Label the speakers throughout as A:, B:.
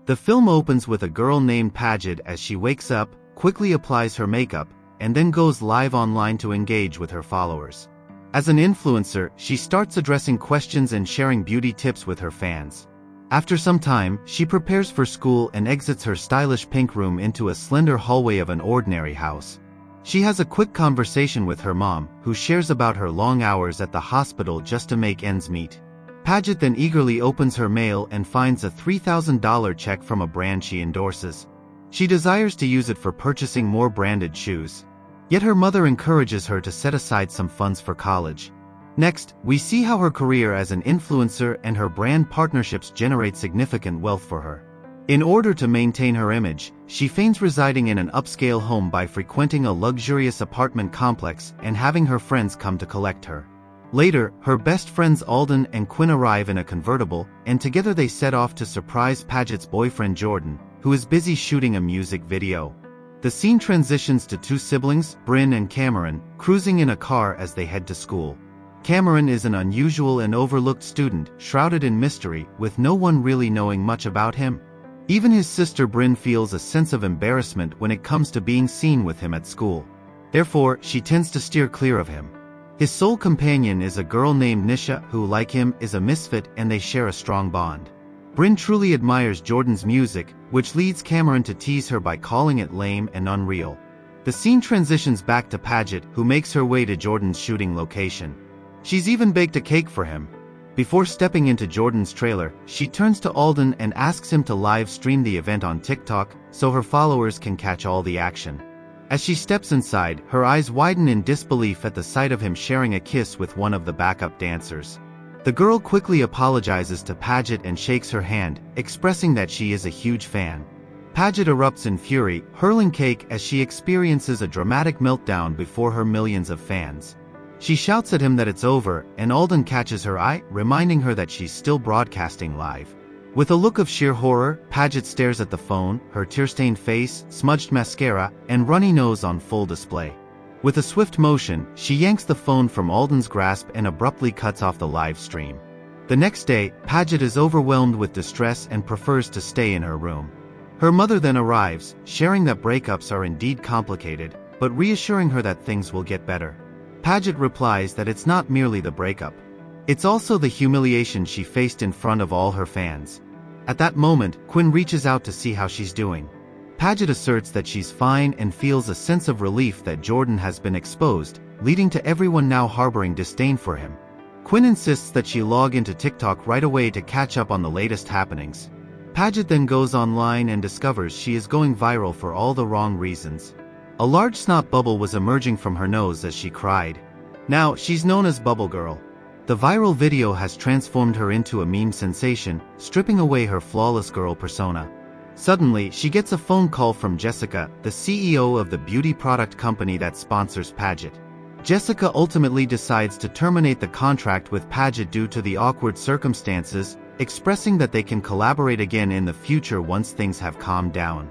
A: The film opens with a girl named Paget as she wakes up, quickly applies her makeup, and then goes live online to engage with her followers. As an influencer, she starts addressing questions and sharing beauty tips with her fans. After some time, she prepares for school and exits her stylish pink room into a slender hallway of an ordinary house. She has a quick conversation with her mom, who shares about her long hours at the hospital just to make ends meet. Paget then eagerly opens her mail and finds a $3,000 check from a brand she endorses. She desires to use it for purchasing more branded shoes. Yet her mother encourages her to set aside some funds for college. Next, we see how her career as an influencer and her brand partnerships generate significant wealth for her. In order to maintain her image, she feigns residing in an upscale home by frequenting a luxurious apartment complex and having her friends come to collect her. Later, her best friends Alden and Quinn arrive in a convertible, and together they set off to surprise Paget's boyfriend Jordan, who is busy shooting a music video. The scene transitions to two siblings, Bryn and Cameron, cruising in a car as they head to school. Cameron is an unusual and overlooked student, shrouded in mystery, with no one really knowing much about him. Even his sister Bryn feels a sense of embarrassment when it comes to being seen with him at school. Therefore, she tends to steer clear of him. His sole companion is a girl named Nisha who, like him, is a misfit, and they share a strong bond. Bryn truly admires Jordan's music, which leads Cameron to tease her by calling it lame and unreal. The scene transitions back to Paget, who makes her way to Jordan's shooting location. She's even baked a cake for him. Before stepping into Jordan's trailer, she turns to Alden and asks him to live stream the event on TikTok so her followers can catch all the action. As she steps inside, her eyes widen in disbelief at the sight of him sharing a kiss with one of the backup dancers. The girl quickly apologizes to Paget and shakes her hand, expressing that she is a huge fan. Paget erupts in fury, hurling cake as she experiences a dramatic meltdown before her millions of fans. She shouts at him that it's over, and Alden catches her eye, reminding her that she's still broadcasting live. With a look of sheer horror, Paget stares at the phone, her tear-stained face, smudged mascara, and runny nose on full display. With a swift motion, she yanks the phone from Alden's grasp and abruptly cuts off the live stream. The next day, Paget is overwhelmed with distress and prefers to stay in her room. Her mother then arrives, sharing that breakups are indeed complicated, but reassuring her that things will get better. Paget replies that it's not merely the breakup. It's also the humiliation she faced in front of all her fans. At that moment, Quinn reaches out to see how she's doing. Paget asserts that she's fine and feels a sense of relief that Jordan has been exposed, leading to everyone now harboring disdain for him. Quinn insists that she log into TikTok right away to catch up on the latest happenings. Paget then goes online and discovers she is going viral for all the wrong reasons. A large snot bubble was emerging from her nose as she cried. Now, she's known as Bubble Girl. The viral video has transformed her into a meme sensation, stripping away her flawless girl persona. Suddenly, she gets a phone call from Jessica, the CEO of the beauty product company that sponsors Paget. Jessica ultimately decides to terminate the contract with Paget due to the awkward circumstances, expressing that they can collaborate again in the future once things have calmed down.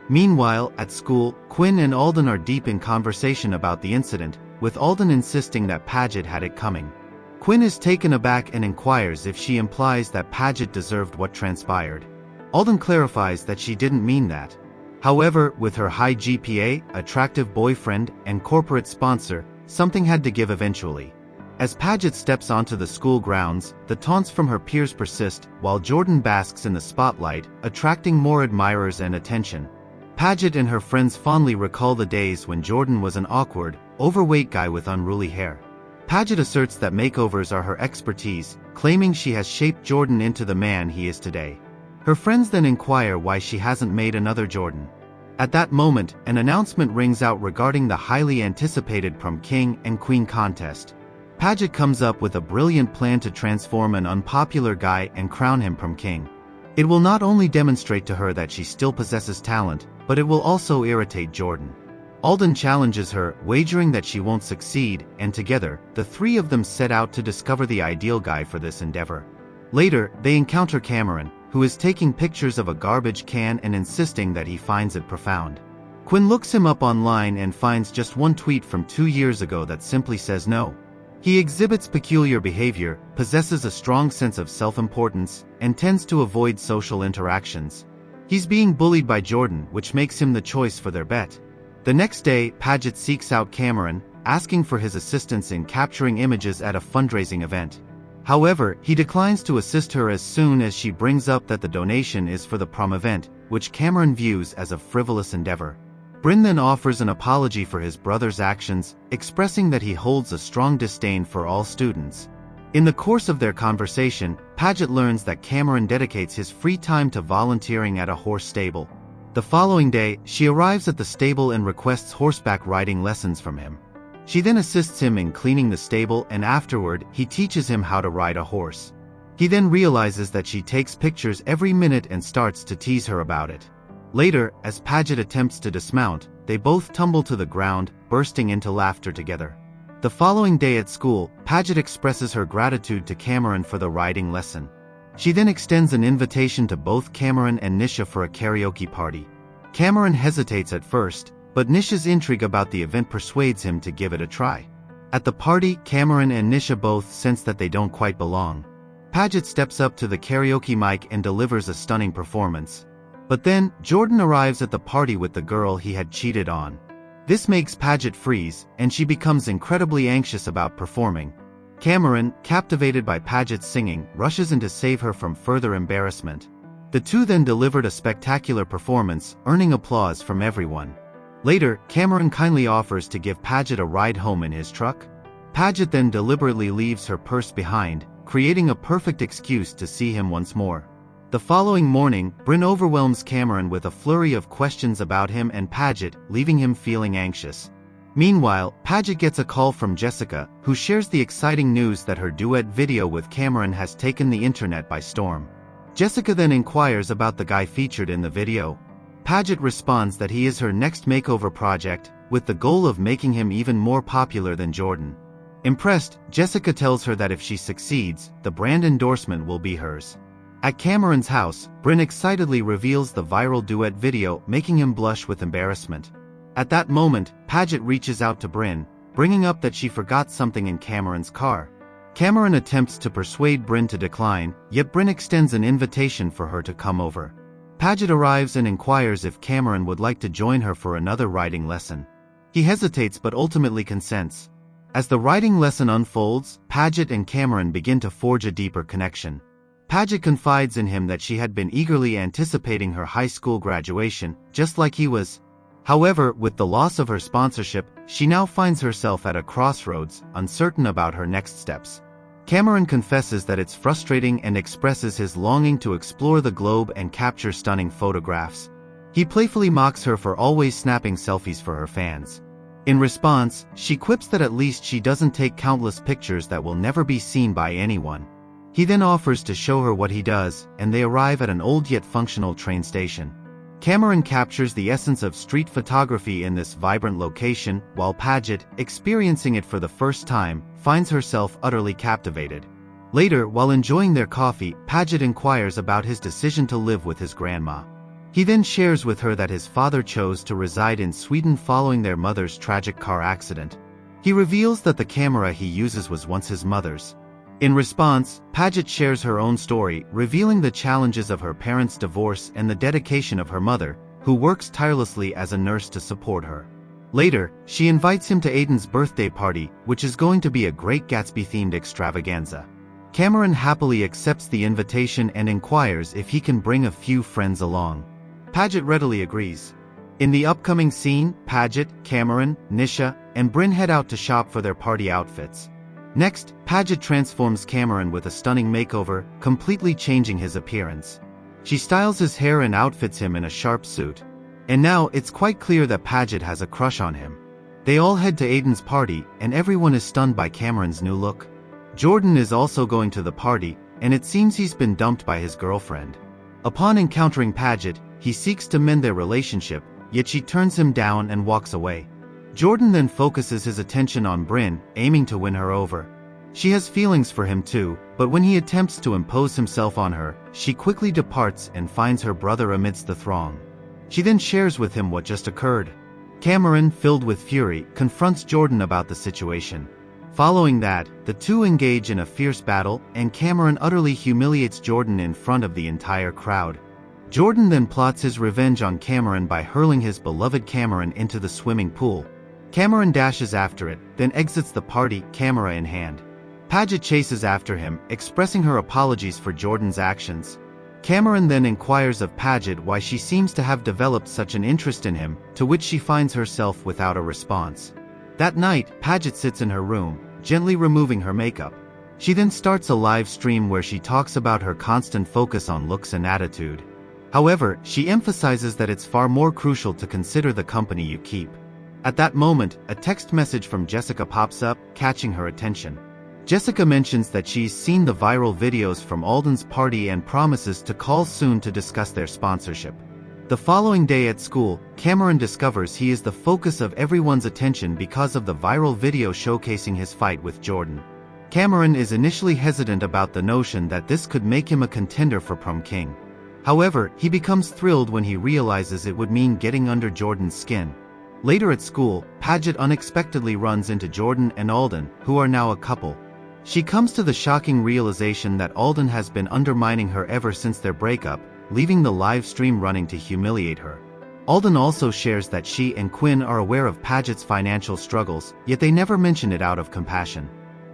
A: Meanwhile, at school, Quinn and Alden are deep in conversation about the incident, with Alden insisting that Paget had it coming. Quinn is taken aback and inquires if she implies that Paget deserved what transpired. Alden clarifies that she didn't mean that. However, with her high GPA, attractive boyfriend, and corporate sponsor, something had to give eventually. As Paget steps onto the school grounds, the taunts from her peers persist, while Jordan basks in the spotlight, attracting more admirers and attention. Paget and her friends fondly recall the days when Jordan was an awkward, overweight guy with unruly hair. Paget asserts that makeovers are her expertise, claiming she has shaped Jordan into the man he is today. Her friends then inquire why she hasn't made another Jordan. At that moment, an announcement rings out regarding the highly anticipated prom king and queen contest. Paget comes up with a brilliant plan to transform an unpopular guy and crown him prom king. It will not only demonstrate to her that she still possesses talent, but it will also irritate Jordan. Alden challenges her, wagering that she won't succeed, and together, the three of them set out to discover the ideal guy for this endeavor. Later, they encounter Cameron, who is taking pictures of a garbage can and insisting that he finds it profound. Quinn looks him up online and finds just one tweet from 2 years ago that simply says no. He exhibits peculiar behavior, possesses a strong sense of self-importance, and tends to avoid social interactions. He's being bullied by Jordan, which makes him the choice for their bet. The next day, Paget seeks out Cameron, asking for his assistance in capturing images at a fundraising event. However, he declines to assist her as soon as she brings up that the donation is for the prom event, which Cameron views as a frivolous endeavor. Bryn then offers an apology for his brother's actions, expressing that he holds a strong disdain for all students. In the course of their conversation, Paget learns that Cameron dedicates his free time to volunteering at a horse stable. The following day, she arrives at the stable and requests horseback riding lessons from him. She then assists him in cleaning the stable, and afterward, he teaches him how to ride a horse. He then realizes that she takes pictures every minute and starts to tease her about it. Later, as Paget attempts to dismount, they both tumble to the ground, bursting into laughter together. The following day at school, Paget expresses her gratitude to Cameron for the riding lesson. She then extends an invitation to both Cameron and Nisha for a karaoke party. Cameron hesitates at first, but Nisha's intrigue about the event persuades him to give it a try. At the party, Cameron and Nisha both sense that they don't quite belong. Paget steps up to the karaoke mic and delivers a stunning performance. But then, Jordan arrives at the party with the girl he had cheated on. This makes Paget freeze, and she becomes incredibly anxious about performing. Cameron, captivated by Paget's singing, rushes in to save her from further embarrassment. The two then delivered a spectacular performance, earning applause from everyone. Later, Cameron kindly offers to give Paget a ride home in his truck. Paget then deliberately leaves her purse behind, creating a perfect excuse to see him once more. The following morning, Bryn overwhelms Cameron with a flurry of questions about him and Paget, leaving him feeling anxious. Meanwhile, Paget gets a call from Jessica, who shares the exciting news that her duet video with Cameron has taken the internet by storm. Jessica then inquires about the guy featured in the video. Paget responds that he is her next makeover project, with the goal of making him even more popular than Jordan. Impressed, Jessica tells her that if she succeeds, the brand endorsement will be hers. At Cameron's house, Bryn excitedly reveals the viral duet video, making him blush with embarrassment. At that moment, Paget reaches out to Bryn, bringing up that she forgot something in Cameron's car. Cameron attempts to persuade Bryn to decline, yet Bryn extends an invitation for her to come over. Paget arrives and inquires if Cameron would like to join her for another riding lesson. He hesitates but ultimately consents. As the riding lesson unfolds, Paget and Cameron begin to forge a deeper connection. Paget confides in him that she had been eagerly anticipating her high school graduation, just like he was. However, with the loss of her sponsorship, she now finds herself at a crossroads, uncertain about her next steps. Cameron confesses that it's frustrating and expresses his longing to explore the globe and capture stunning photographs. He playfully mocks her for always snapping selfies for her fans. In response, she quips that at least she doesn't take countless pictures that will never be seen by anyone. He then offers to show her what he does, and they arrive at an old yet functional train station. Cameron captures the essence of street photography in this vibrant location, while Paget, experiencing it for the first time, finds herself utterly captivated. Later, while enjoying their coffee, Paget inquires about his decision to live with his grandma. He then shares with her that his father chose to reside in Sweden following their mother's tragic car accident. He reveals that the camera he uses was once his mother's. In response, Paget shares her own story, revealing the challenges of her parents' divorce and the dedication of her mother, who works tirelessly as a nurse to support her. Later, she invites him to Aiden's birthday party, which is going to be a Great Gatsby-themed extravaganza. Cameron happily accepts the invitation and inquires if he can bring a few friends along. Paget readily agrees. In the upcoming scene, Paget, Cameron, Nisha, and Bryn head out to shop for their party outfits. Next, Paget transforms Cameron with a stunning makeover, completely changing his appearance. She styles his hair and outfits him in a sharp suit. And now, it's quite clear that Paget has a crush on him. They all head to Aiden's party, and everyone is stunned by Cameron's new look. Jordan is also going to the party, and it seems he's been dumped by his girlfriend. Upon encountering Paget, he seeks to mend their relationship, yet she turns him down and walks away. Jordan then focuses his attention on Bryn, aiming to win her over. She has feelings for him too, but when he attempts to impose himself on her, she quickly departs and finds her brother amidst the throng. She then shares with him what just occurred. Cameron, filled with fury, confronts Jordan about the situation. Following that, the two engage in a fierce battle, and Cameron utterly humiliates Jordan in front of the entire crowd. Jordan then plots his revenge on Cameron by hurling his beloved Cameron into the swimming pool. Cameron dashes after it, then exits the party, camera in hand. Paget chases after him, expressing her apologies for Jordan's actions. Cameron then inquires of Paget why she seems to have developed such an interest in him, to which she finds herself without a response. That night, Paget sits in her room, gently removing her makeup. She then starts a live stream where she talks about her constant focus on looks and attitude. However, she emphasizes that it's far more crucial to consider the company you keep. At that moment, a text message from Jessica pops up, catching her attention. Jessica mentions that she's seen the viral videos from Alden's party and promises to call soon to discuss their sponsorship. The following day at school, Cameron discovers he is the focus of everyone's attention because of the viral video showcasing his fight with Jordan. Cameron is initially hesitant about the notion that this could make him a contender for prom king. However, he becomes thrilled when he realizes it would mean getting under Jordan's skin. Later at school, Paget unexpectedly runs into Jordan and Alden, who are now a couple. She comes to the shocking realization that Alden has been undermining her ever since their breakup, leaving the live stream running to humiliate her. Alden also shares that she and Quinn are aware of Paget's financial struggles, yet they never mention it out of compassion.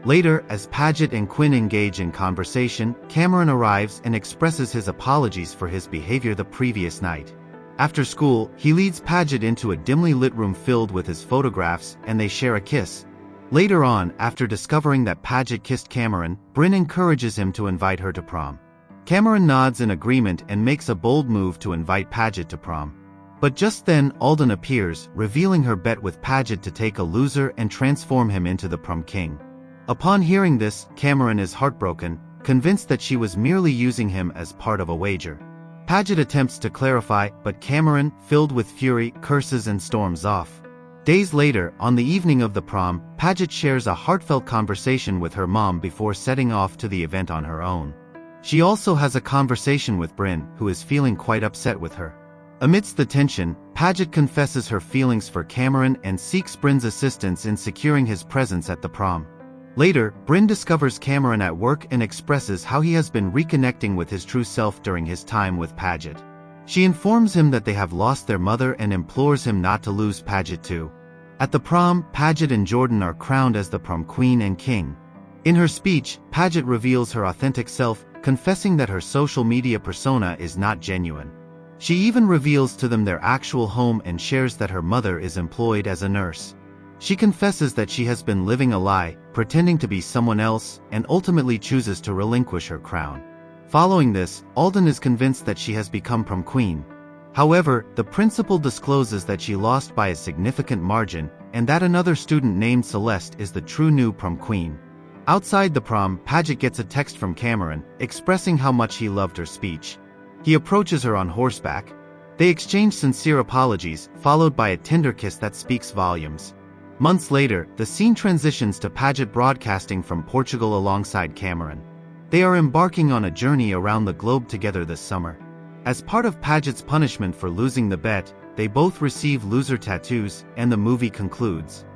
A: Later, as Paget and Quinn engage in conversation, Cameron arrives and expresses his apologies for his behavior the previous night. After school, he leads Paget into a dimly lit room filled with his photographs, and they share a kiss. Later on, after discovering that Paget kissed Cameron, Bryn encourages him to invite her to prom. Cameron nods in agreement and makes a bold move to invite Paget to prom. But just then, Alden appears, revealing her bet with Paget to take a loser and transform him into the prom king. Upon hearing this, Cameron is heartbroken, convinced that she was merely using him as part of a wager. Paget attempts to clarify, but Cameron, filled with fury, curses and storms off. Days later, on the evening of the prom, Paget shares a heartfelt conversation with her mom before setting off to the event on her own. She also has a conversation with Bryn, who is feeling quite upset with her. Amidst the tension, Paget confesses her feelings for Cameron and seeks Bryn's assistance in securing his presence at the prom. Later, Bryn discovers Cameron at work and expresses how he has been reconnecting with his true self during his time with Paget. She informs him that they have lost their mother and implores him not to lose Paget too. At the prom, Paget and Jordan are crowned as the prom queen and king. In her speech, Paget reveals her authentic self, confessing that her social media persona is not genuine. She even reveals to them their actual home and shares that her mother is employed as a nurse. She confesses that she has been living a lie, pretending to be someone else, and ultimately chooses to relinquish her crown. Following this, Alden is convinced that she has become prom queen. However, the principal discloses that she lost by a significant margin, and that another student named Celeste is the true new prom queen. Outside the prom, Paget gets a text from Cameron, expressing how much he loved her speech. He approaches her on horseback. They exchange sincere apologies, followed by a tender kiss that speaks volumes. Months later, the scene transitions to Paget broadcasting from Portugal alongside Cameron. They are embarking on a journey around the globe together this summer. As part of Paget's punishment for losing the bet, they both receive loser tattoos, and the movie concludes.